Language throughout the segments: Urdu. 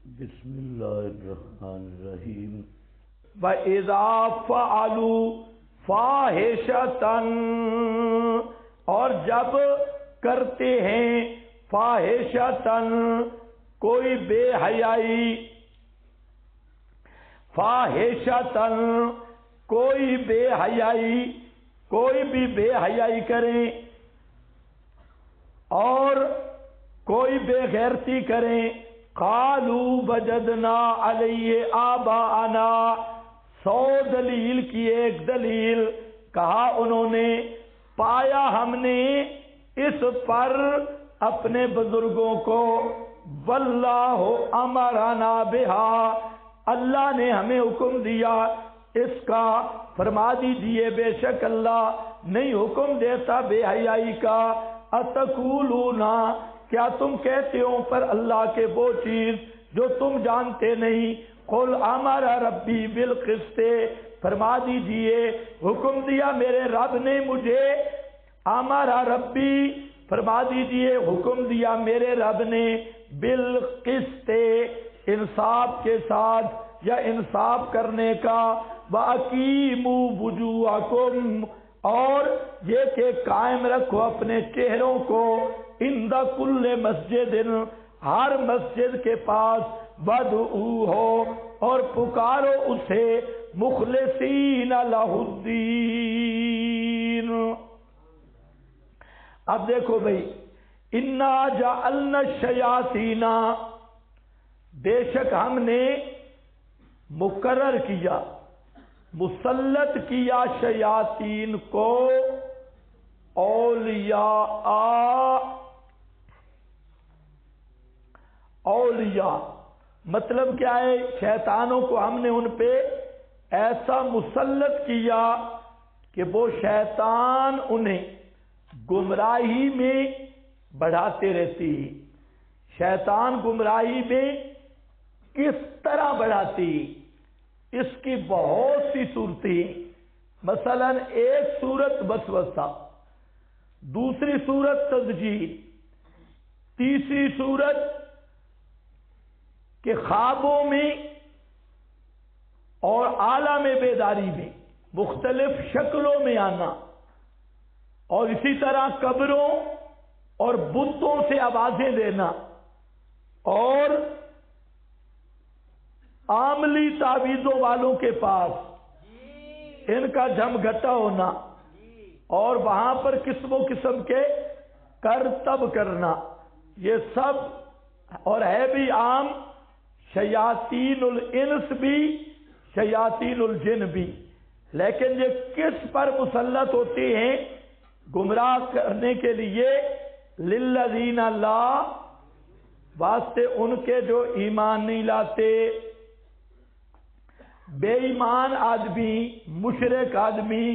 بسم اللہ الرحمن الرحیم وَإِذَا فَعَلُوا فَاحِشَةً، اور جب کرتے ہیں فاحشةً کوئی بے حیائی، فاحشةً کوئی بے حیائی، کوئی بھی بے حیائی کریں اور کوئی بے غیرتی کریں، قالوا وجدنا علیہ آباءنا، 100 دلیل کی ایک دلیل، کہا انہوں نے پایا ہم نے اس پر اپنے بزرگوں کو، واللہ امرنا بہا، اللہ نے ہمیں حکم دیا اس کا، فرما دیجئے بے شک اللہ نہیں حکم دیتا بے حیائی کا، اتقولون، کیا تم کہتے ہو پر اللہ کے وہ چیز جو تم جانتے نہیں، قل امر ربی بالقسط، فرما دیجئے حکم دیا میرے رب نے مجھے، امر ربی، فرما دیجئے حکم دیا میرے رب نے، بالقسط، انصاف کے ساتھ یا انصاف کرنے کا، وَأَقِیمُوا وُجُوهَکُمْ، اور یہ کہ قائم رکھو اپنے چہروں کو، عند کل مسجد، ہر مسجد کے پاس، وَادْعُوهُ، اور پکارو اسے، مخلصین لہ الدین۔ اب دیکھو بھئی، اِنَّا جَعَلْنَا الشَّیَاطِینَ، بے شک ہم نے مقرر کیا، مسلط کیا شیاطین کو، اولیاء مطلب کیا ہے، شیطانوں کو ہم نے ان پہ ایسا مسلط کیا کہ وہ شیطان انہیں گمراہی میں بڑھاتے رہتی ہیں۔ شیطان گمراہی میں کس طرح بڑھاتی، اس کی بہت سی صورتیں، مثلا ایک صورت وسوسہ، دوسری صورت تزجیل، تیسری صورت کہ خوابوں میں اور عالم بیداری میں مختلف شکلوں میں آنا، اور اسی طرح قبروں اور بتوں سے آوازیں دینا، اور عاملی تعویذوں والوں کے پاس ان کا جھمگھٹا ہونا، اور وہاں پر قسم و قسم کے کرتب کرنا، یہ سب، اور ہے بھی عام، شیاطین الانس بھی شیاطین الجن بھی، لیکن یہ کس پر مسلط ہوتے ہیں؟ گمراہ کرنے کے لیے، للذین لا، واسطے ان کے جو ایمان نہیں لاتے، بے ایمان آدمی، مشرک آدمی،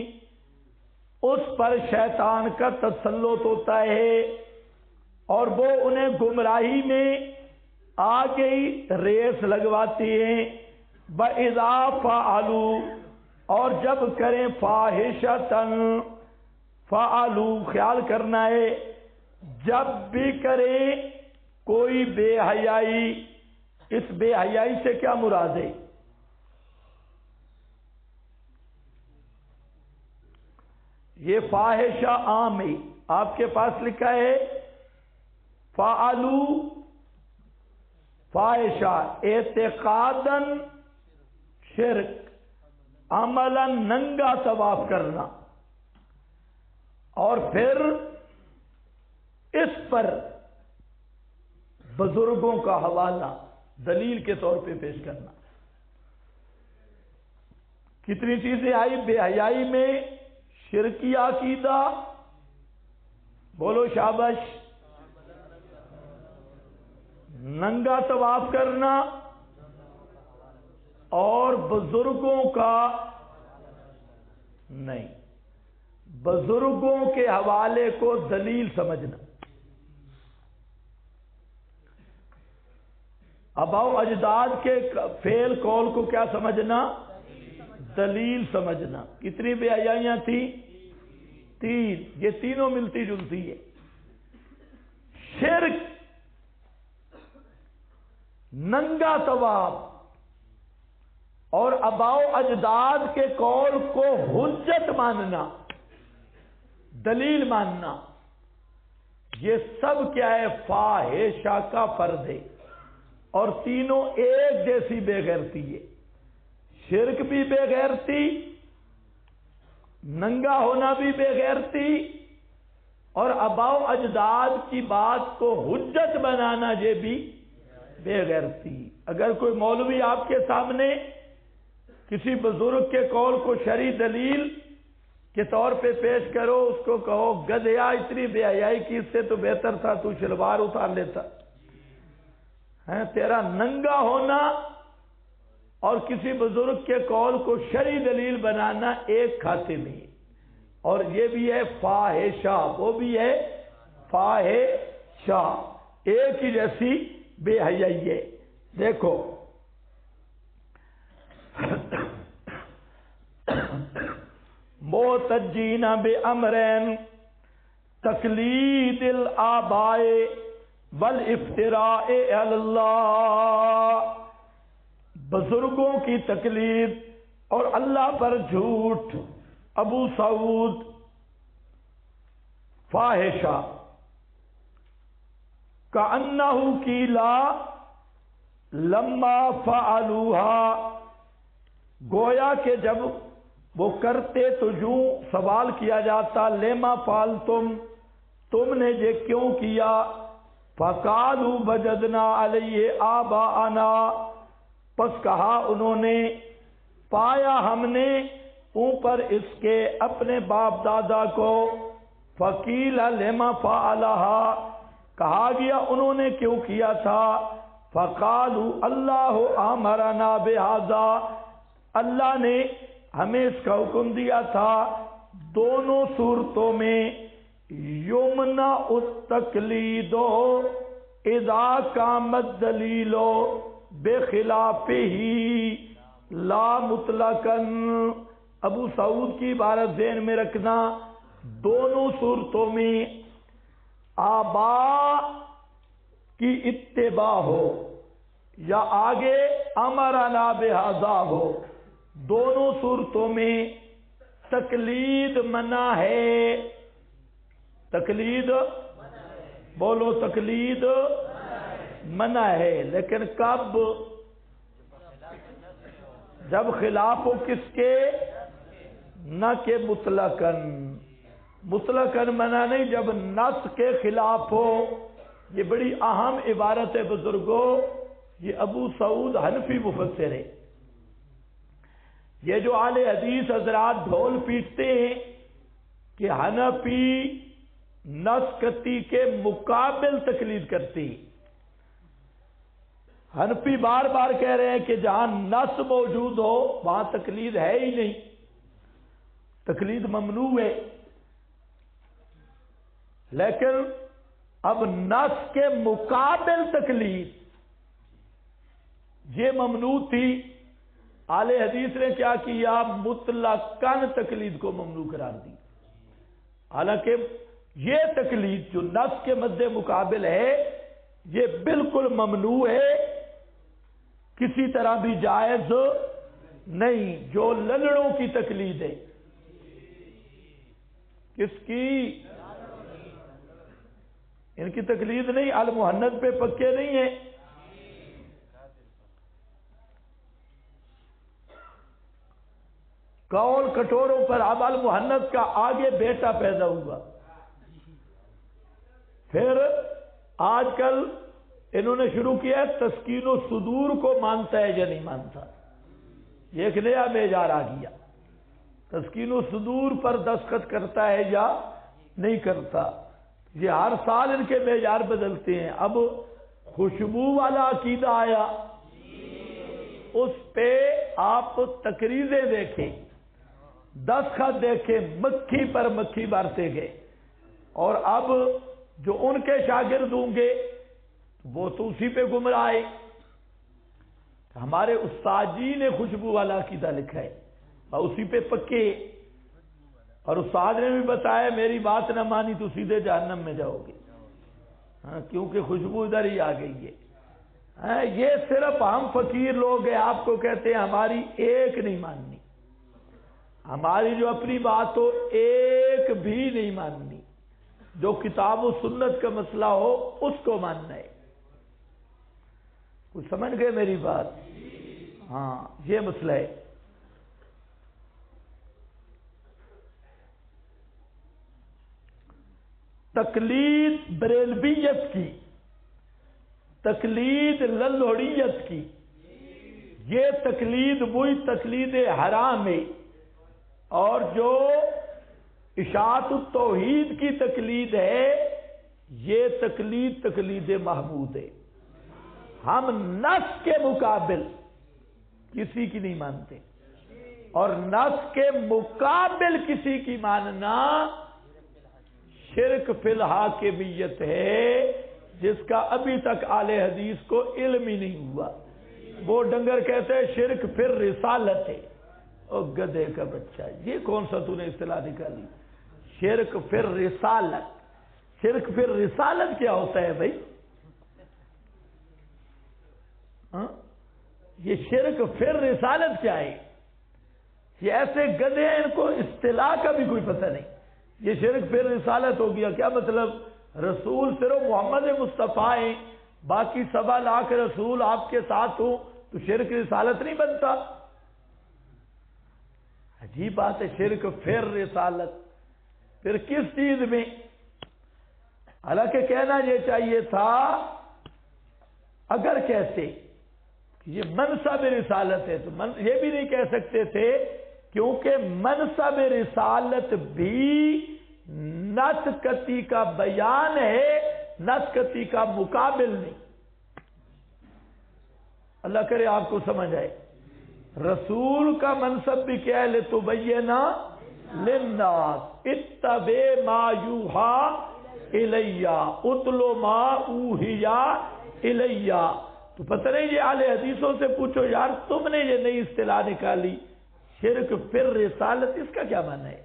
اس پر شیطان کا تسلط ہوتا ہے اور وہ انہیں گمراہی میں آگے ہی ریس لگواتی ہیں۔ وَإِذَا فَعَلُوا، اور جب کریں فَاحِشَةً، فَعَلُوا خیال کرنا ہے، جب بھی کریں کوئی بے حیائی، اس بے حیائی سے کیا مراد ہے؟ یہ فاحشہ عام ہے، آپ کے پاس لکھا ہے فعلوا فاحشہ، اعتقاداً شرک، عملاً ننگا طواف کرنا، اور پھر اس پر بزرگوں کا حوالہ دلیل کے طور پہ پیش کرنا۔ کتنی چیزیں آئی بے حیائی میں؟ شرکی عقیدہ، بولو شابش، ننگا طواف کرنا، اور بزرگوں کا نہیں، بزرگوں کے حوالے کو دلیل سمجھنا۔ آباؤ اجداد کے فعل قول کو کیا سمجھنا؟ دلیل سمجھنا۔ کتنی بے حیائیاں تھیں؟ 3، یہ تینوں ملتی جلتی ہے۔ شرک ننگا طواف اور آباء و اجداد کے قول کو حجت ماننا، دلیل ماننا، یہ سب کیا ہے؟ فاحشہ کا فرض ہے، اور تینوں ایک جیسی بے غیرتی ہے۔ شرک بھی بے غیرتی، ننگا ہونا بھی بے غیرتی، اور آباء و اجداد کی بات کو حجت بنانا یہ بھی بے غیرتی۔ اگر کوئی مولوی آپ کے سامنے کسی بزرگ کے قول کو شرعی دلیل کے طور پہ پیش کرو، اس کو کہو گدھیا اتنی بے حیائی کی، اس سے تو بہتر تھا تو شلوار اتار لیتا ہے۔ تیرا ننگا ہونا اور کسی بزرگ کے قول کو شرعی دلیل بنانا ایک کھاتے میں، اور یہ بھی ہے فاحشہ، وہ بھی ہے فاحشہ، ایک ہی جیسی بے حیائی ہے۔ دیکھو معتجین بامرین تقلید الآباء والافتراء علی اللہ، بزرگوں کی تقلید اور اللہ پر جھوٹ۔ ابو سعود فاحشہ کأنہ قیلا لما فعلوها، گویا کہ جب وہ کرتے تو یوں سوال کیا جاتا لما فعلتم، تم نے یہ کیوں کیا؟ فقالوا وجدنا علیہ آباءنا، پس کہا انہوں نے پایا ہم نے اوپر اس کے اپنے باپ دادا کو۔ فقیل لما فعلها، کہا گیا انہوں نے کیوں کیا تھا؟ فقالوا اللہ امرنا بہذا، اللہ نے ہمیں اس کا حکم دیا تھا۔ دونوں صورتوں میں یمنع التقلید اذا قامت دلیل بخلافہ لا مطلقا، ابو سعود کی عبارت ذہن میں رکھنا، دونوں صورتوں میں آباء کی اتباع ہو یا آگے امرنا بہذا ہو، دونوں صورتوں میں تقلید منع ہے۔ تقلید بولو، تقلید منع ہے، لیکن کب؟ جب خلاف ہو کس کے؟ نہ کہ مطلقاً، مطلقاً منع نہیں، جب نص کے خلاف ہو۔ یہ بڑی اہم عبارت ہے بزرگوں، یہ ابو سعود حنفی مفسر ہے۔ یہ جو اہل حدیث حضرات ڈھول پیٹتے ہیں کہ حنفی نص قطعی کے مقابل تقلید کرتے ہیں، حنفی بار بار کہہ رہے ہیں کہ جہاں نص موجود ہو وہاں تقلید ہے ہی نہیں، تقلید ممنوع ہے۔ لیکن اب نص کے مقابل تقلید یہ ممنوع تھی، اہل حدیث نے کیا کیا؟ مطلقاً تقلید کو ممنوع قرار دی۔ حالانکہ یہ تقلید جو نص کے مد مقابل ہے یہ بالکل ممنوع ہے، کسی طرح بھی جائز نہیں۔ جو للڑوں کی تقلید ہے، کس کی؟ ان کی تقلید نہیں، المحنت پہ پکے نہیں ہیں۔ قول کٹوروں پر اب المحنت کا آگے بیٹا پیدا ہوا، پھر آج کل انہوں نے شروع کیا تسکین و صدور کو مانتا ہے یا نہیں مانتا، یہ ایک نیا معیار آ گیا، تسکین و صدور پر دستخط کرتا ہے یا نہیں کرتا۔ یہ ہر سال ان کے معیار بدلتے ہیں۔ اب خوشبو والا عقیدہ آیا، اس پہ آپ تقریریں دیکھیں، دستخط دیکھیں، مکھی پر مکھی بارتے گئے، اور اب جو ان کے شاگرد ہوں گے وہ تو اسی پہ گمراہ آئے۔ ہمارے استاد جی نے خوشبو والا عقیدہ لکھا ہے اور اسی پہ پکے، اور استاد نے بھی بتایا میری بات نہ مانی تو سیدھے جہنم میں جاؤ گے، کیونکہ خوشبو ادھر ہی آ گئی ہے۔ یہ صرف ہم فقیر لوگ ہیں آپ کو کہتے ہیں ہماری ایک نہیں ماننی، ہماری جو اپنی بات ہو ایک بھی نہیں ماننی، جو کتاب و سنت کا مسئلہ ہو اس کو ماننا ہے۔ کچھ سمجھ گئے میری بات؟ ہاں یہ مسئلہ ہے۔ تقلید بریلویت کی، تقلید للہوڑیت کی، یہ تقلید وہی تقلید حرام ہے، اور جو اشاعت التوحید کی تقلید ہے یہ تقلید تقلید محمود ہے۔ ہم نص کے مقابل کسی کی نہیں مانتے، اور نص کے مقابل کسی کی ماننا شرک فی الحاکمیت ہے، جس کا ابھی تک اہل حدیث کو علم ہی نہیں ہوا۔ وہ ڈنگر کہتے ہیں شرک پھر رسالت ہے۔ او گدھے کا بچہ، یہ کون سا تو نے اصطلاح نکالی؟ شرک پھر رسالت، شرک پھر رسالت کیا ہوتا ہے بھائی؟ یہ شرک پھر رسالت کیا ہے؟ یہ ایسے گدھے ہیں ان کو اصطلاح کا بھی کوئی پتہ نہیں۔ یہ شرک پھر رسالت ہو گیا، کیا مطلب؟ رسول صرف محمد مصطفیٰ ہیں، باقی 7 لاکھ رسول آپ کے ساتھ ہوں تو شرک رسالت نہیں بنتا؟ عجیب بات ہے، شرک پھر رسالت، پھر کس چیز میں؟ حالانکہ کہنا یہ چاہیے تھا اگر کہتے کہ یہ منصب رسالت ہے تو یہ بھی نہیں کہہ سکتے تھے، کیونکہ منصب رسالت بھی نطقتی کا بیان ہے، نطقتی کا مقابل نہیں۔ اللہ کرے آپ کو سمجھ آئے۔ رسول کا منصب بھی کیا ہے؟ لتبینا للناس اتبع ما یوحى الی اتل ما اوحی الی۔ تو پتہ نہیں یہ اہل حدیثوں سے پوچھو یار تم نے یہ نئی اصطلاح نکالی شرک پھر رسالت، اس کا کیا معنی ہے؟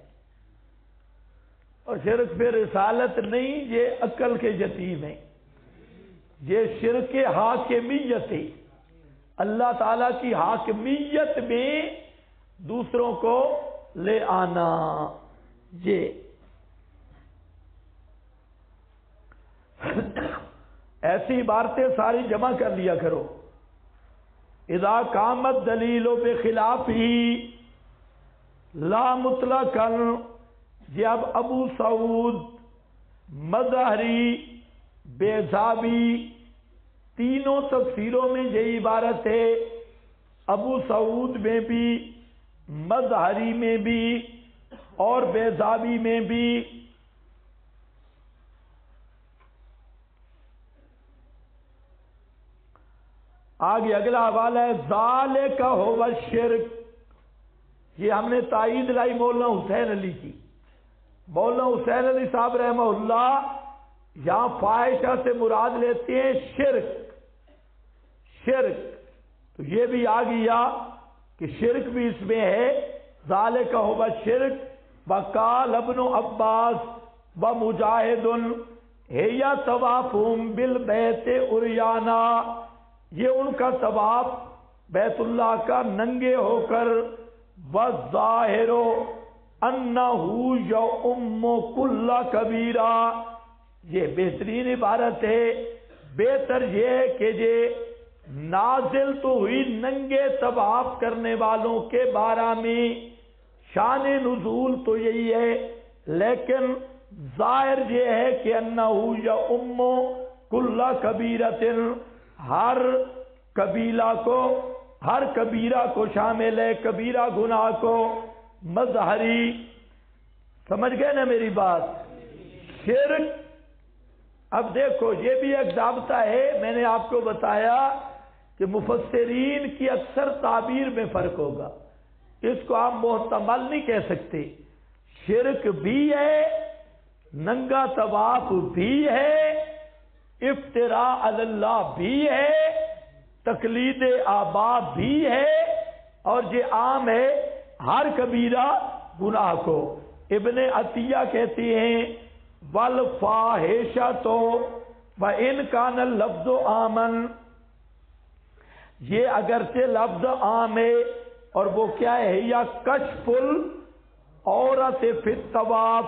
اور شرک پھر رسالت نہیں، یہ عقل کے یتیم ہیں، یہ شرک حاکمیت ہے۔ اللہ تعالیٰ کی حاکمیت میں دوسروں کو لے آنا، یہ ایسی عبارتیں ساری جمع کر لیا کرو۔ اذا قامت دلیل بخلاف ہی لا مطلقا، یہ اب ابو سعود، مظہری، بیضابی تینوں تفسیروں میں یہ عبارت ہے، ابو سعود میں بھی، مظہری میں بھی اور بیضابی میں بھی۔ آگے اگلا حوالہ ہے ذالک ھو الشرک، یہ ہم نے تائید لائی مولانا حسین علی کی۔ مولانا حسین علی صاحب رحمہ اللہ یہاں فاحشہ سے مراد لیتے ہیں شرک، شرک تو یہ بھی آ گیا کہ شرک بھی اس میں ہے۔ ذالک ھو الشرک وقال ابن عباس ومجاہد ہی طوافہم بالبیت عریانا، یہ ان کا طواف بیت اللہ کا ننگے ہو کر، والظاہر انہ یؤم کل کبیرہ، یہ بہترین عبارت ہے، بہتر یہ ہے کہ یہ نازل تو ہوئی ننگے طواف کرنے والوں کے بارے میں، شان نزول تو یہی ہے، لیکن ظاہر یہ ہے کہ انہ یؤم کل کبیرۃ، ہر قبیلہ کو، ہر کبیرہ کو شامل ہے، کبیرہ گناہ کو۔ مظہری سمجھ گئے نا میری بات؟ شرک، اب دیکھو یہ بھی ایک ضابطہ ہے، میں نے آپ کو بتایا کہ مفسرین کی اکثر تعبیر میں فرق ہوگا، اس کو آپ محتمل نہیں کہہ سکتے۔ شرک بھی ہے، ننگا طواف بھی ہے، افتراء علی اللہ بھی ہے، تقلید آبا بھی ہے، اور یہ عام ہے ہر کبیرہ گناہ کو۔ ابن عطیہ کہتے ہیں والفاحشۃ وان کان اللفظ آمن، یہ اگرچہ لفظ عام ہے، اور وہ کیا ہے؟ یا کشف العورت فی الطواف،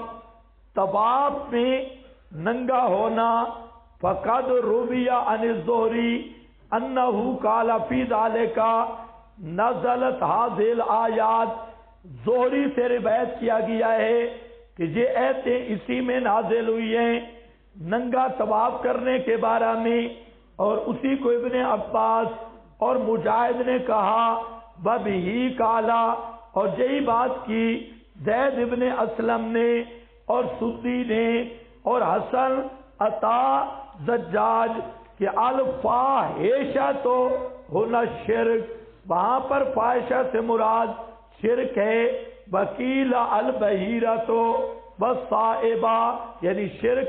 طواف میں ننگا ہونا. فقد روی عن الزہری انہ قال فی ذلک نزلت هذه الآیات. زہری سے روایت کیا گیا ہے کہ یہ ایتیں اسی میں نازل ہوئی ہیں ننگا طواف کرنے کے بارے میں. اور اسی کو ابن عباس اور مجاہد نے کہا وبہی قالا، اور یہی بات کی زید ابن اسلم نے اور سدی نے اور حسن عطا زجاج کہ الفاحشہ تو ہونا شرک، وہاں پر فاحشہ سے مراد شرک ہے. وکیل البحیرہ تو والصائبہ یعنی شرک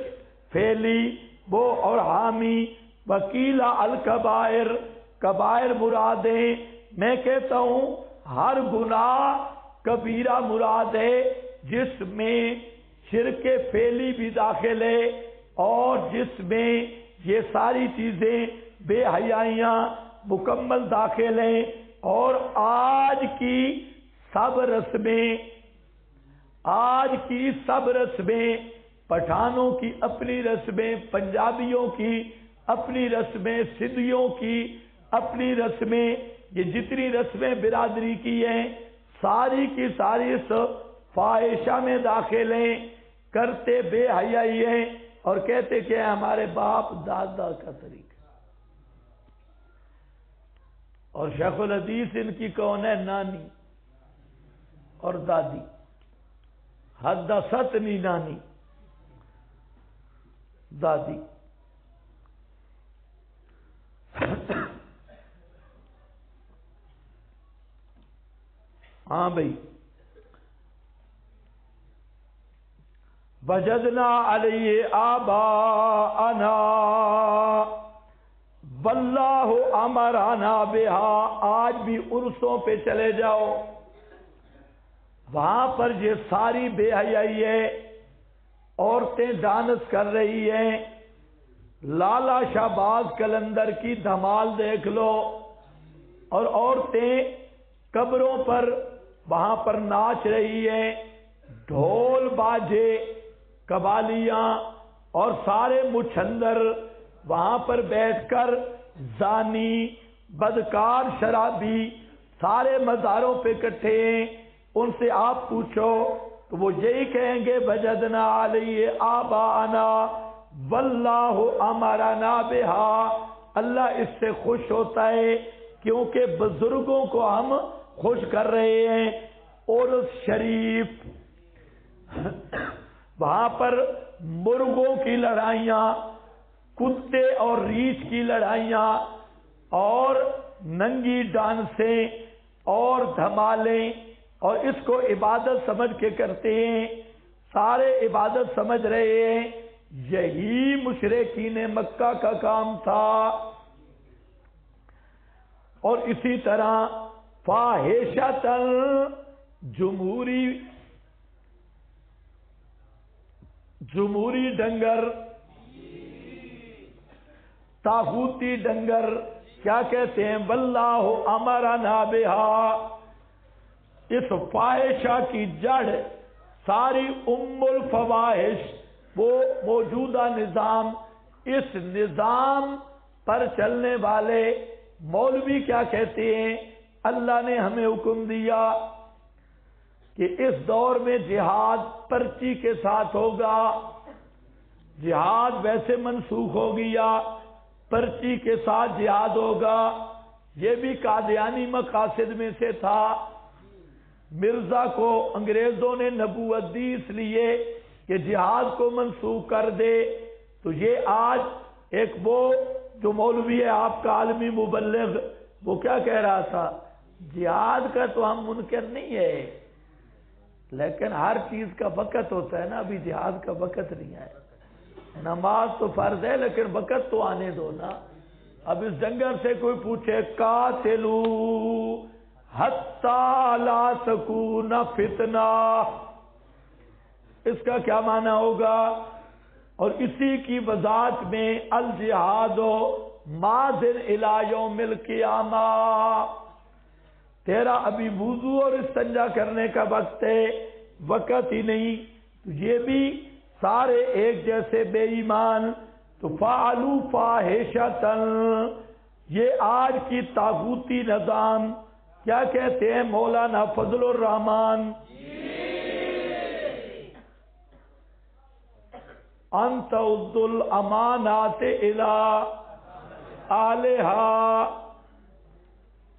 پھیلی وہ اور حامی. وکیل الکبائر، کبائر مرادیں. میں کہتا ہوں ہر گناہ کبیرہ مراد ہے جس میں شرک پھیلی بھی داخل ہے اور جس میں یہ ساری چیزیں بے حیائیاں مکمل داخل ہیں. اور آج کی سب رسمیں پٹھانوں کی اپنی رسمیں، پنجابیوں کی اپنی رسمیں، سندھیوں کی اپنی رسمیں، یہ جتنی رسمیں برادری کی ہیں ساری کی ساری اس فاحشہ میں داخل ہیں، کرتے بے حیائی ہیں اور کہتے کہ ہمارے باپ دادا کا طریقہ. اور شیخ الحدیث ان کی کون ہے؟ نانی اور دادی. حدثتنی نانی، دادی. ہاں بھائی. وجدنا علیہ آباءنا واللہ امرنا بہا. آج بھی عرسوں پہ چلے جاؤ، وہاں پر یہ ساری بے حیائی ہے، عورتیں ڈانس کر رہی ہیں. لالا شہباز کلندر کی دھمال دیکھ لو، اور عورتیں قبروں پر وہاں پر ناچ رہی ہیں، ڈھول باجے قوالیاں اور سارے مچھندر وہاں پر بیٹھ کر زانی بدکار شرابی سارے مزاروں پہ اکٹھے ہیں. ان سے آپ پوچھو تو وہ یہی کہیں گے وجدنا علیہ آباءنا واللہ امرنا بہا. اللہ اس سے خوش ہوتا ہے کیونکہ بزرگوں کو ہم خوش کر رہے ہیں. اور شریف وہاں پر مرغوں کی لڑائیاں، کتے اور ریچھ کی لڑائیاں اور ننگی ڈانسیں اور دھمالیں، اور اس کو عبادت سمجھ کے کرتے ہیں. سارے عبادت سمجھ رہے ہیں. یہی مشرکین مکہ کا کام تھا. اور اسی طرح فاحشۃ جمہوری ڈنگر، طاغوتی ڈنگر کیا کہتے ہیں؟ واللہ امرنا بہا. اس فاحشہ کی جڑ ساری ام الفواحش وہ موجودہ نظام، اس نظام پر چلنے والے مولوی کیا کہتے ہیں؟ اللہ نے ہمیں حکم دیا کہ اس دور میں جہاد پرچی کے ساتھ ہوگا. جہاد ویسے منسوخ ہو گیا، پرچی کے ساتھ جہاد ہوگا. یہ بھی قادیانی مقاصد میں سے تھا. مرزا کو انگریزوں نے نبوت دی اس لیے کہ جہاد کو منسوخ کر دے. تو یہ آج ایک وہ جو مولوی ہے آپ کا عالمی مبلغ، وہ کیا کہہ رہا تھا؟ جہاد کا تو ہم منکر نہیں ہے، لیکن ہر چیز کا وقت ہوتا ہے نا. ابھی جہاد کا وقت نہیں ہے. نماز تو فرض ہے لیکن وقت تو آنے دو نا. اب اس جنگل سے کوئی پوچھے قاتلو حتی لا تکون فتنہ، اس کا کیا معنی ہوگا؟ اور اسی کی وضاحت میں الجہاد ماذن الی یوم القیامہ، تیرا ابھی وضو اور استنجا کرنے کا وقت ہے، وقت ہی نہیں، تو یہ بھی سارے ایک جیسے بے ایمان۔ تو فعلوا فاحشۃ، یہ آج کی طاغوتی نظام کیا کہتے ہیں مولانا فضل الرحمان، ان تعدوا الامانات الی اہلھا،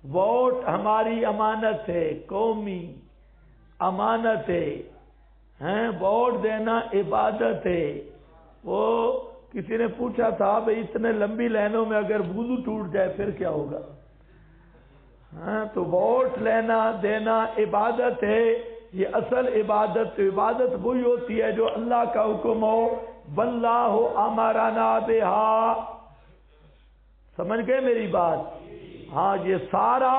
ووٹ ہماری امانت ہے، قومی امانت ہے، ووٹ دینا عبادت ہے۔ وہ کسی نے پوچھا تھا بھئی اتنے لمبی لائنوں میں اگر وضو ٹوٹ جائے پھر کیا ہوگا؟ تو ووٹ لینا دینا عبادت ہے، یہ اصل عبادت وہی ہوتی ہے جو اللہ کا حکم ہو، واللہ امرنا بہا۔ سمجھ گئے میری بات؟ ہاں، یہ سارا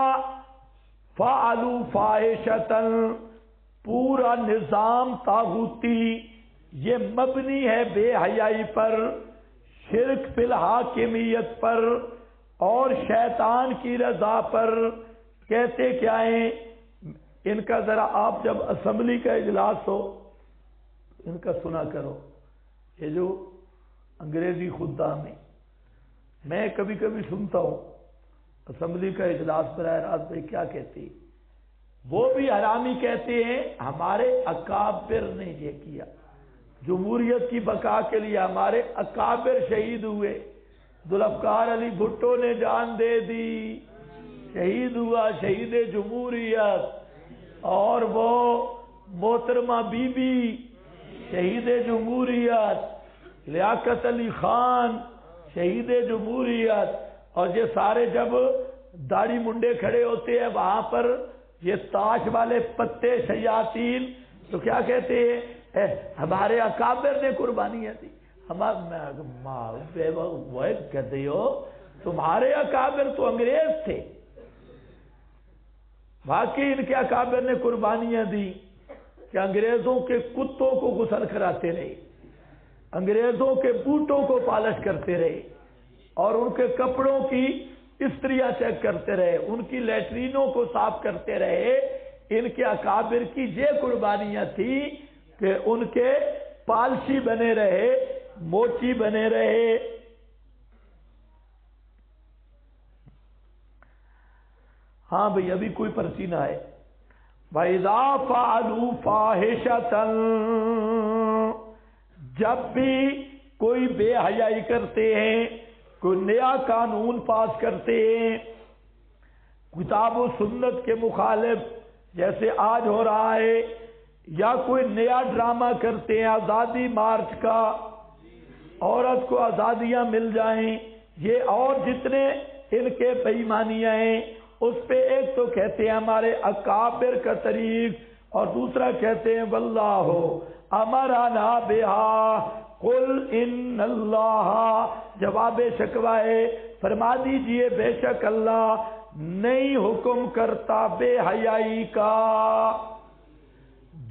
فعلوا فاحشۃ پورا نظام طاغوتی یہ مبنی ہے بے حیائی پر، شرک فی الحاکمیت پر اور شیطان کی رضا پر۔ کہتے کیا ہیں ان کا؟ ذرا آپ جب اسمبلی کا اجلاس ہو ان کا سنا کرو، یہ جو انگریزی خدام ہیں، میں کبھی کبھی سنتا ہوں اسمبلی کا اجلاس براہ راست میں کیا کہتے ہیں، وہ بھی حرامی کہتے ہیں ہمارے اکابر نے یہ کیا، جمہوریت کی بقا کے لیے ہمارے اکابر شہید ہوئے، ذوالفقار علی بھٹو نے جان دے دی، شہید ہوا، شہید جمہوریت، اور وہ محترمہ بی بی شہید جمہوریت، لیاقت علی خان شہید جمہوریت، اور یہ سارے جب داڑھی منڈے کھڑے ہوتے ہیں وہاں پر یہ تاش والے پتے شیاطین تو کیا کہتے ہیں ہمارے اکابر نے قربانیاں دی، وہ کہتے ہو تمہارے اکابر تو انگریز تھے، واقعی ان کے اکابر نے قربانیاں دی کہ انگریزوں کے کتوں کو غسل کراتے رہے، انگریزوں کے بوٹوں کو پالش کرتے رہے، اور ان کے کپڑوں کی استریاں چیک کرتے رہے، ان کی لیٹرینوں کو صاف کرتے رہے۔ ان کے اکابر کی یہ قربانیاں تھی کہ ان کے پالشی بنے رہے، موچی بنے رہے۔ ہاں بھئی ابھی کوئی پرچی نہ ہے۔ وَإِذَا فَعَلُوا فَاحِشَةً، جب بھی کوئی بے حیائی کرتے ہیں، کوئی نیا قانون پاس کرتے ہیں کتاب و سنت کے مخالف جیسے آج ہو رہا ہے، یا کوئی نیا ڈرامہ کرتے ہیں آزادی مارچ کا، عورت کو آزادیاں مل جائیں، یہ اور جتنے ان کے بے ایمانیاں ہیں، اس پہ ایک تو کہتے ہیں ہمارے اکابر کا طریق، اور دوسرا کہتے ہیں واللہ امرنا بہا قل ان اللہ، جواب شکوائے فرما دیجئے بے شک اللہ نہیں حکم کرتا بے حیائی کا۔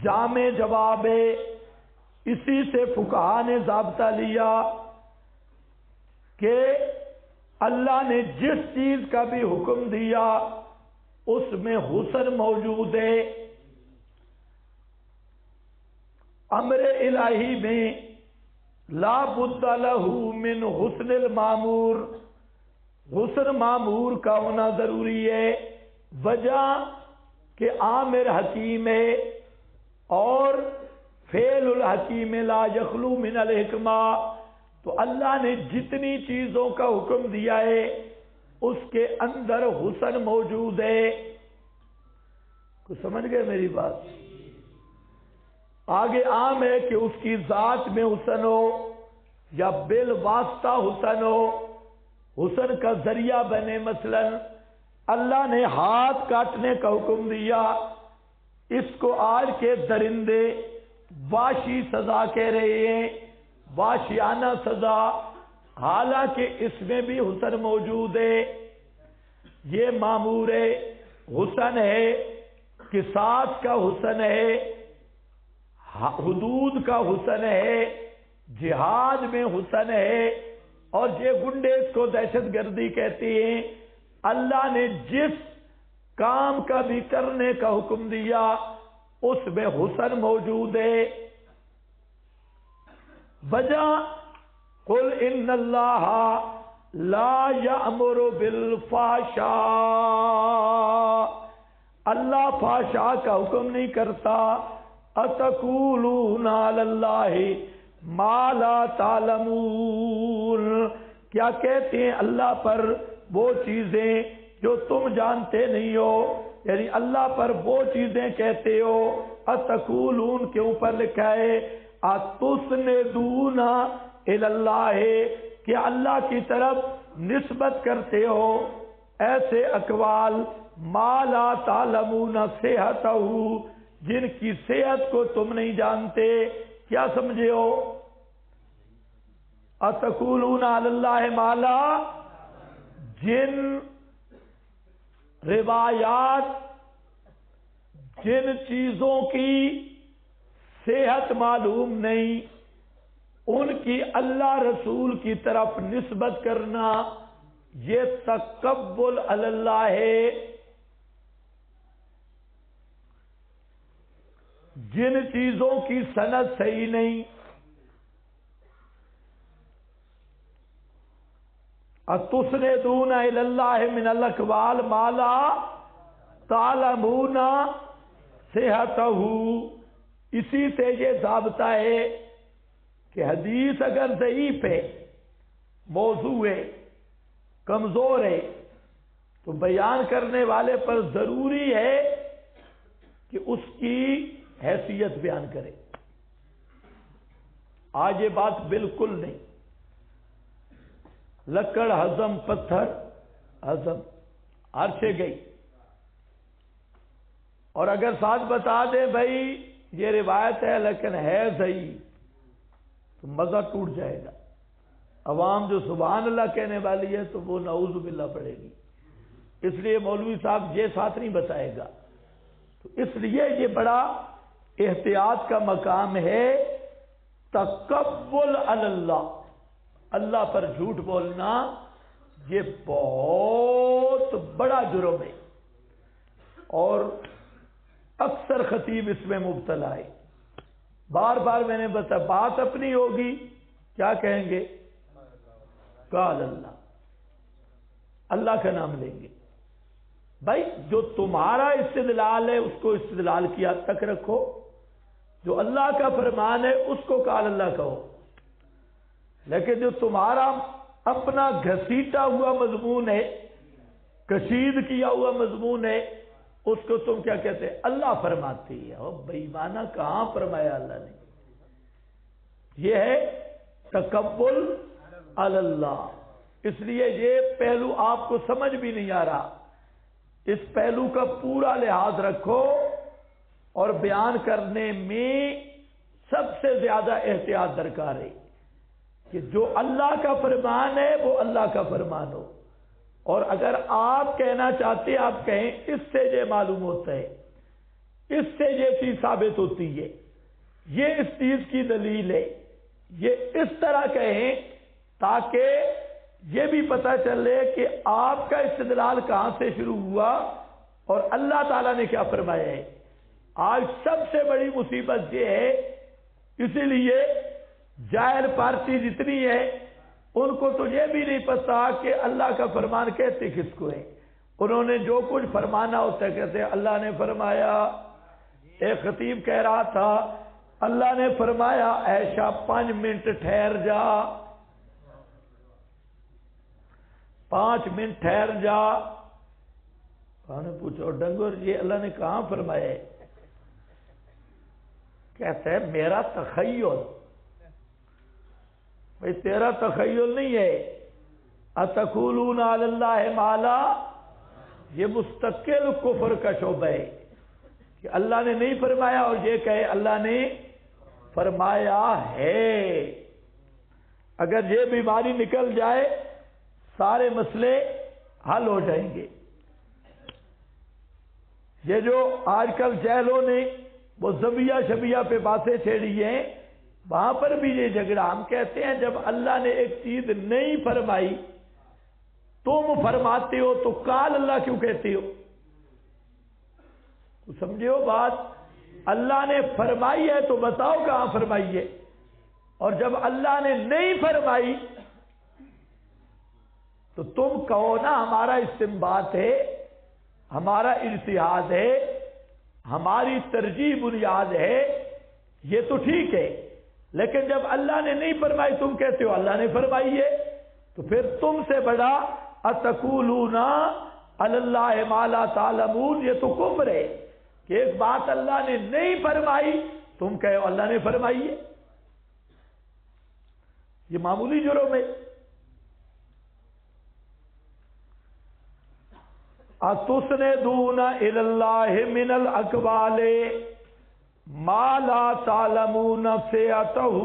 جامع جواب ہے، اسی سے فقہا نے ضابطہ لیا کہ اللہ نے جس چیز کا بھی حکم دیا اس میں حسن موجود ہے۔ امر الہی میں لا بد لہ من حسن المامور، حسن معمور کا ہونا ضروری ہے، وجہ کہ عامر حکیم ہے اور فعل الحکیم لا یخلو من الحکمہ، تو اللہ نے جتنی چیزوں کا حکم دیا ہے اس کے اندر حسن موجود ہے۔ کچھ سمجھ گئے میری بات؟ آگے عام ہے کہ اس کی ذات میں حسن ہو یا بالواسطہ حسن ہو، حسن کا ذریعہ بنے۔ مثلا اللہ نے ہاتھ کاٹنے کا حکم دیا، اس کو آج کے درندے واشی سزا کہہ رہے ہیں، واشیانہ سزا، حالانکہ اس میں بھی حسن موجود ہے۔ یہ معمور ہے، حسن ہے، قصاص کا حسن ہے، حدود کا حسن ہے، جہاد میں حسن ہے، اور یہ گنڈے اس کو دہشت گردی کہتے ہیں۔ اللہ نے جس کام کا بھی کرنے کا حکم دیا اس میں حسن موجود ہے۔ وجہ قل ان اللہ لا یأمر بالفحشاء، اللہ فحشاء کا حکم نہیں کرتا۔ اتقولون علی اللہ ما لا تعلمون، کیا کہتے ہیں اللہ پر وہ چیزیں جو تم جانتے نہیں ہو، یعنی اللہ پر وہ چیزیں کہتے ہو۔ اتقولون کے اوپر لکھا ہے اتسندون الی اللہ، کہ اللہ کی طرف نسبت کرتے ہو ایسے اقوال ما لا تعلمون صحتہ، جن کی صحت کو تم نہیں جانتے۔ کیا سمجھے ہو؟ اتقولون علی اللہ ما لا، جن روایات، جن چیزوں کی صحت معلوم نہیں ان کی اللہ رسول کی طرف نسبت کرنا یہ تکبر علی اللہ ہے۔ جن چیزوں کی سند صحیح نہیں، اتسندون الی اللہ من الاقوال ما لا تعلمون صحتہ، اسی سے یہ ضابطہ ہے کہ حدیث اگر ضعیف ہے، موضوع ہے، کمزور ہے، تو بیان کرنے والے پر ضروری ہے کہ اس کی حیثیت بیان کرے۔ آج یہ بات بالکل نہیں، لکڑ ہضم پتھر ہضم، عرشے گئی، اور اگر ساتھ بتا دے بھائی یہ روایت ہے لیکن ہے صحیح تو مزہ ٹوٹ جائے گا۔ عوام جو سبحان اللہ کہنے والی ہے تو وہ نعوذ باللہ پڑے گی، اس لیے مولوی صاحب یہ ساتھ نہیں بتائے گا۔ تو اس لیے یہ بڑا احتیاط کا مقام ہے۔ تکبر علی اللہ، اللہ پر جھوٹ بولنا یہ بہت بڑا جرم ہے، اور اکثر خطیب اس میں مبتلا ہے۔ بار بار میں نے بتایا، بات اپنی ہوگی کیا کہیں گے؟ قال اللہ، اللہ کا نام لیں گے۔ بھائی جو تمہارا استدلال ہے اس کو استدلال کی حد تک رکھو، جو اللہ کا فرمان ہے اس کو قال اللہ کہو، لیکن جو تمہارا اپنا گھسیٹا ہوا مضمون ہے، کشید کیا ہوا مضمون ہے، اس کو تم کیا کہتے ہیں؟ اللہ فرماتی ہے۔ اور بے ایمانہ کہاں فرمایا اللہ نے؟ یہ ہے تکبر علی اللہ۔ اس لیے یہ پہلو آپ کو سمجھ بھی نہیں آ رہا، اس پہلو کا پورا لحاظ رکھو، اور بیان کرنے میں سب سے زیادہ احتیاط درکار ہے کہ جو اللہ کا فرمان ہے وہ اللہ کا فرمان ہو، اور اگر آپ کہنا چاہتے ہیں آپ کہیں اس سے یہ معلوم ہوتا ہے، اس سے یہ چیز ثابت ہوتی ہے، یہ اس چیز کی دلیل ہے، یہ اس طرح کہیں تاکہ یہ بھی پتہ چلے کہ آپ کا استدلال کہاں سے شروع ہوا اور اللہ تعالیٰ نے کیا فرمایا ہے۔ آج سب سے بڑی مصیبت یہ ہے، اسی لیے جاہل پارٹی جتنی ہے ان کو تو یہ بھی نہیں پتا کہ اللہ کا فرمان کہتے کس کو ہے۔ انہوں نے جو کچھ فرمانا ہوتا ہے کہتے ہیں اللہ نے فرمایا۔ ایک خطیب کہہ رہا تھا اللہ نے فرمایا ایشا 5 منٹ ٹھہر جا، 5 منٹ ٹھہر جا۔ کہاں نے پوچھا ڈنگر یہ اللہ نے کہاں فرمایا ہے؟ کہتے ہیں میرا تخیل۔ بھئی تیرا تخیل نہیں ہے، اتقولون علی اللہ ما لا، یہ مستقل کفر کا شعبہ ہے کہ اللہ نے نہیں فرمایا اور یہ کہے اللہ نے فرمایا ہے۔ اگر یہ بیماری نکل جائے سارے مسئلے حل ہو جائیں گے۔ یہ جو آج کل جہلوں نے وہ زبیہ شبیہ پہ باتیں چھیڑی ہیں، وہاں پر بھی یہ جھگڑا. ہم کہتے ہیں جب اللہ نے ایک چیز نہیں فرمائی تم فرماتے ہو تو قال اللہ کیوں کہتے ہو؟ تو سمجھے ہو بات؟ اللہ نے فرمائی ہے تو بتاؤ کہاں فرمائی ہے، اور جب اللہ نے نہیں فرمائی تو تم کہو نا ہمارا استنباط ہے، ہمارا اجتہاد ہے، ہماری ترجیح بنیاد ہے، یہ تو ٹھیک ہے. لیکن جب اللہ نے نہیں فرمائی تم کہتے ہو اللہ نے فرمائی ہے، تو پھر تم سے بڑا اتقولون علی اللہ ما لا تعلمون، یہ تو کفر ہے کہ ایک بات اللہ نے نہیں فرمائی تم کہو اللہ نے فرمائی ہے. یہ معمولی جرم ہے. اتسندون الی اللہ من الاقوال ما لا تعلمون صحته